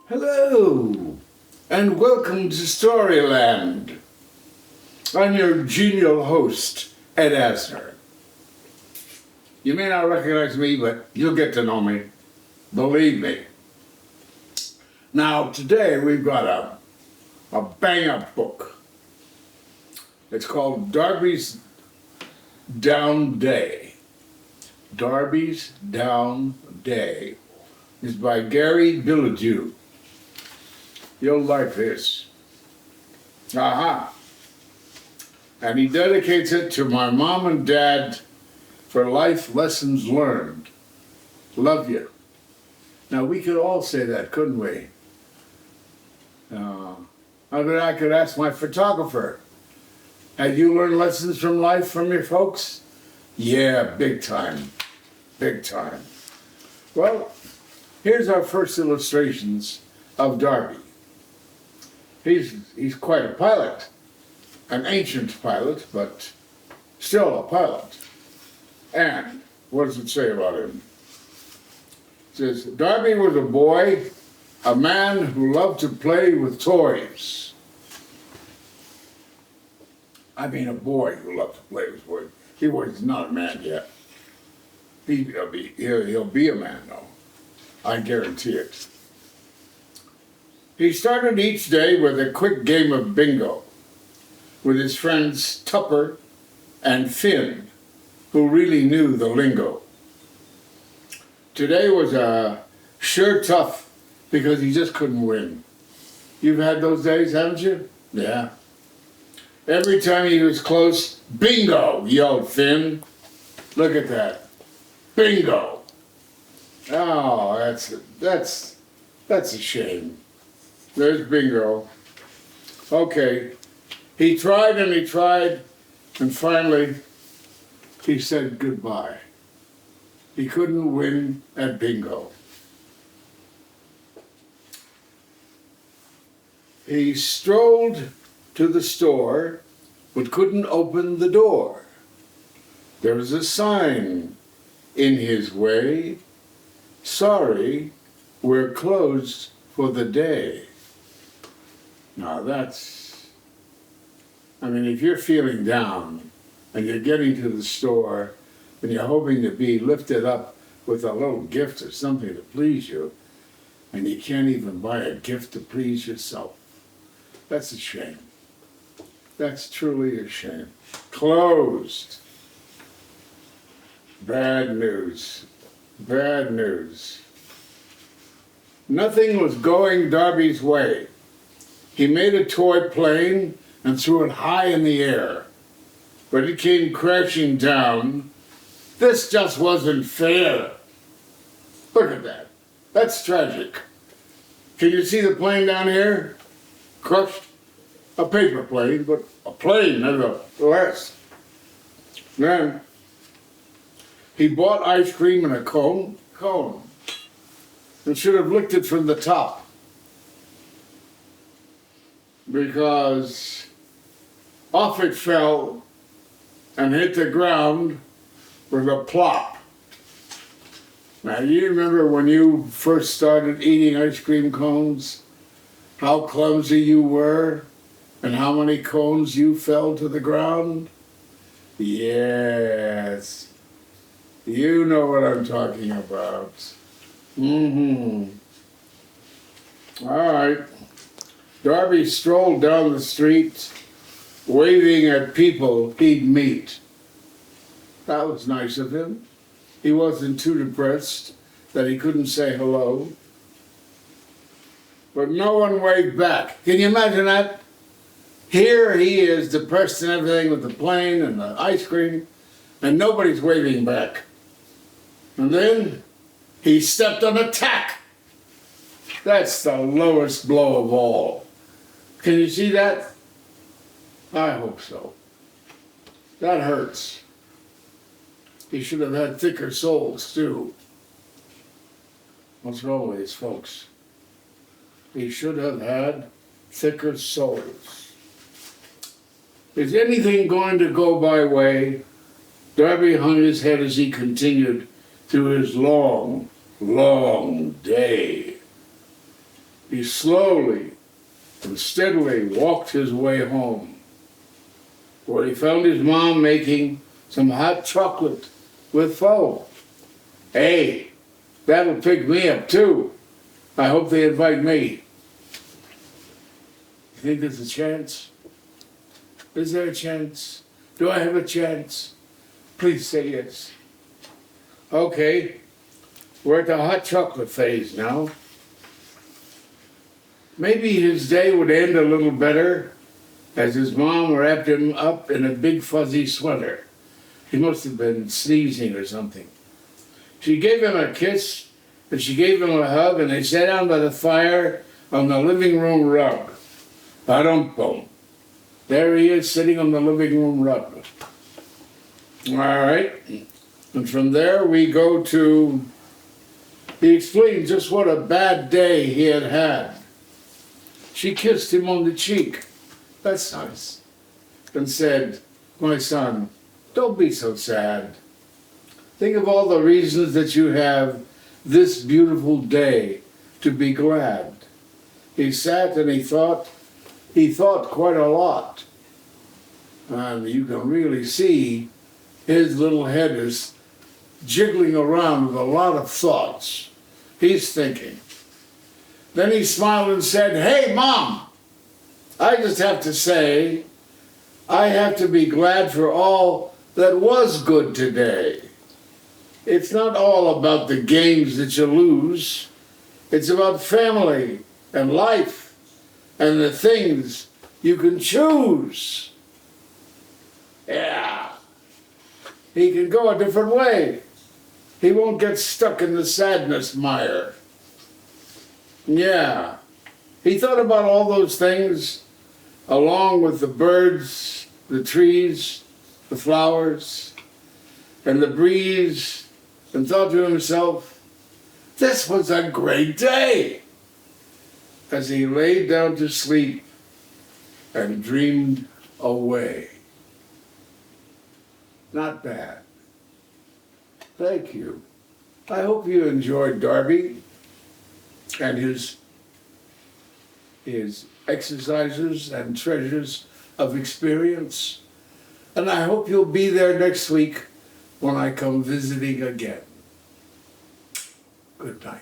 Hello, and welcome to Storyland. I'm your genial host, Ed Asner. You may not recognize me, but you'll get to know me. Believe me. Now, today we've got a bang-up book. It's called Darby's Down Day. Darby's Down Day is by Gary Bilodeau. You'll like this. Aha. And he dedicates it to my mom and dad for life lessons learned. Love you. Now, we could all say that, couldn't we? I could ask my photographer, had you learned lessons from life from your folks? Yeah, big time. Big time. Well, here's our first illustrations of Darby. He's quite a pilot, an ancient pilot, but still a pilot. And what does it say about him? It says, Darby was a boy, a man who loved to play with toys. I mean, a boy who loved to play with toys. He was not a man yet. He'll be a man, though. I guarantee it. He started each day with a quick game of bingo with his friends Tupper and Finn, who really knew the lingo. Today was sure tough because he just couldn't win. You've had those days, haven't you? Yeah. Every time he was close, bingo, yelled Finn. Look at that. Bingo. Oh, that's a shame. There's bingo. Okay. He tried, and finally he said goodbye. He couldn't win at bingo. He strolled to the store, but couldn't open the door. There was a sign in his way. Sorry, we're closed for the day. Now if you're feeling down and you're getting to the store and you're hoping to be lifted up with a little gift or something to please you, and you can't even buy a gift to please yourself, that's a shame. That's truly a shame. Closed. Bad news. Bad news. Nothing was going Darby's way. He made a toy plane and threw it high in the air, but it came crashing down. This just wasn't fair. Look at that. That's tragic. Can you see the plane down here? Crushed. A paper plane, but a plane nevertheless. Then he bought ice cream in a cone, and should have licked it from the top, because off it fell and hit the ground with a plop. Now, you remember when you first started eating ice cream cones, how clumsy you were and how many cones you fell to the ground? Yes, you know what I'm talking about. All right. Darby strolled down the street, waving at people he'd meet. That was nice of him. He wasn't too depressed that he couldn't say hello. But no one waved back. Can you imagine that? Here he is, depressed and everything with the plane and the ice cream, and nobody's waving back. And then he stepped on a tack. That's the lowest blow of all. Can you see that? I hope so. That hurts. He should have had thicker soles, too. What's wrong with these folks? He should have had thicker soles. Is anything going to go my way? Darby hung his head as he continued through his long, long day. he slowly and steadily walked his way home, where he found his mom making some hot chocolate with pho. Hey, that'll pick me up too. I hope they invite me. You think there's a chance? Is there a chance? Do I have a chance? Please say yes. Okay, we're at the hot chocolate phase now. Maybe his day would end a little better as his mom wrapped him up in a big fuzzy sweater. He must have been sneezing or something. She gave him a kiss and she gave him a hug, and they sat down by the fire on the living room rug. Ba-dum-bum. There he is sitting on the living room rug. All right. And from there we go to, he explained just what a bad day he had had. She kissed him on the cheek. That's nice. And said, my son, don't be so sad. Think of all the reasons that you have this beautiful day to be glad. He sat and he thought quite a lot. And you can really see his little head is jiggling around with a lot of thoughts. He's thinking. Then he smiled and said, hey, Mom, I just have to say, I have to be glad for all that was good today. It's not all about the games that you lose. It's about family and life and the things you can choose. Yeah. He can go a different way. He won't get stuck in the sadness mire. Yeah. He thought about all those things along with the birds, the trees, the flowers, and the breeze, and thought to himself, this was a great day, as he laid down to sleep and dreamed away. Not bad. Thank you. I hope you enjoyed Darby and his exercises and treasures of experience. And I hope you'll be there next week when I come visiting again. Good night.